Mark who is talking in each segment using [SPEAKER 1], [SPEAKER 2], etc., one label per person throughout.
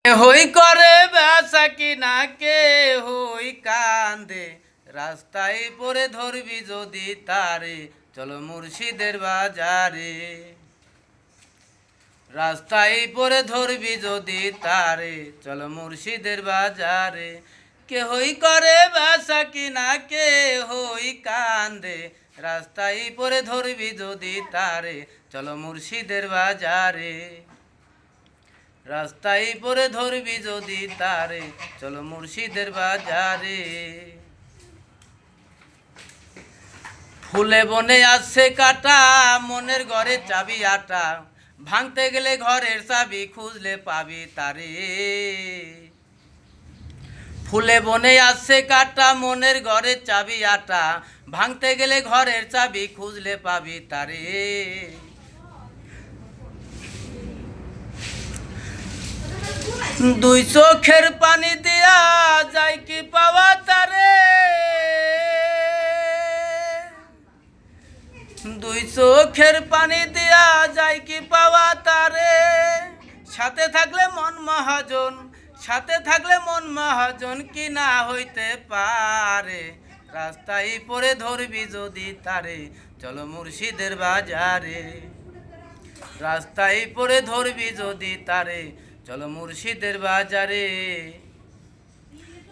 [SPEAKER 1] হই করে বেচা কিনা কে হই কান্দে রাস্তায় পরে ধরবি যদি তারে চলো মুর্শিদের বাজারে। রাস্তায় পরে ধরবি যদি তারে চলো মুর্শিদের বাজারে। কে হই করে বেচা কিনা কে হই কান্দে রাস্তায় পরে ধরবি যদি তারে চলো মুর্শিদের বাজারে। রাস্তায় পরে ধরবি যদি তারে চলো মুর্শিদের বাজারে। ফুলে বনে আছে কাটা মনের ঘরে চাবি আটা ভাঙতে গেলে ঘরের চাবি খুঁজলে পাবি তারে। ফুলে বনে আছে কাটা মনের ঘরে চাবি আটা ভাঙতে গেলে ঘরের চাবি খুঁজলে পাবি তারে। দুই চোখের পানি দিয়া যায় কি পাওয়া তারে। দুই চোখের পানি দিয়া যায় কি পাওয়া তারে। সাথে থাকলে মন মহাজন সাথে থাকলে মন মহাজন কি না হইতে পারে। রাস্তায় পরে ধরবি যদি তারে চলো মুর্শিদের বাজারে। রাস্তায় পরে ধরবি যদি তারে চলো মুর্শিদের বাজারে।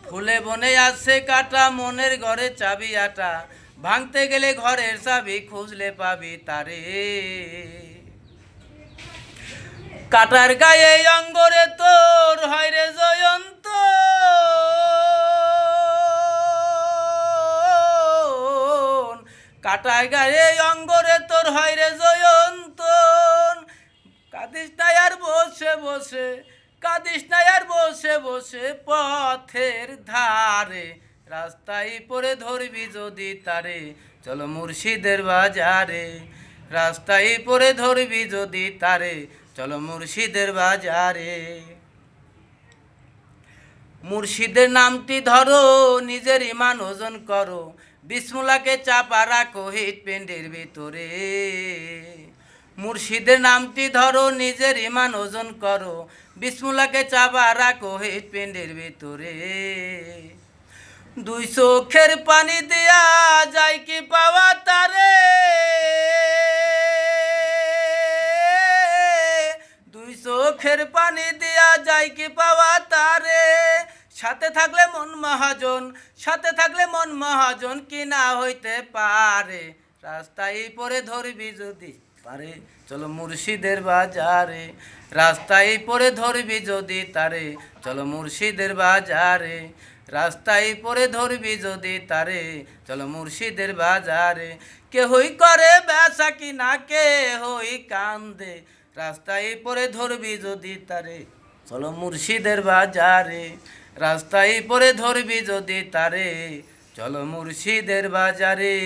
[SPEAKER 1] ফুলে বনে আছে কাটা মনের ঘরে চাবি আটা ভাঙতে গেলে ঘরের চাবি খুঁজলে পাবি তারে। কাটার গায়ে অঙ্গরে তোর হয় রে জয়ন্ত। কাটার গায়ে অঙ্গরে তোর হয় রে জয়ন্ত। কাঁদিস না আর বসে বসে কাঁদিস না আর বসে বসে পথের ধারে। রাস্তায় পরে ধরবি যদি তারে চলো মুর্শিদের বাজারে। রাস্তায় পরে ধরবি যদি তারে চলো মুর্শিদের বাজারে। মুর্শিদের নামটি ধরো নিজের ইমান ওজন করো বিসমুল্লাহকে চাপা রাখো হিট পেন্ডের ভিতরে। মুর্শিদের নামটি ধরো নিজের ইমান ওজন করো বিসমুল্লাহকে চাপা রাখো হিট পেন্ডের ভিতরে। দুই চোখের পানি দেয়া যায় কি পাওয়া তারে। দুই চোখের পানি দেয়া যায় কি পাওয়া তারে। সাথে থাকলে মন মহাজন সাথে থাকলে মন মহাজন কি না হইতে পারে। রাস্তায় পরে ধরবি যদি পারে চলো মুর্শিদের বাজারে। রাস্তায় পরে ধরবি যদি তারে চলো মুর্শিদের বাজারে। রাস্তায় পরে ধরবি যদি তারে চলো মুর্শিদের বাজারে। কে হই করে বেচা কিনা কে হই কান্দে রাস্তায় পরে ধরবি যদি তারে চলো মুর্শিদের বাজারে। রাস্তায় পরে ধরবি যদি তারে চলো মুর্শিদের বাজারে।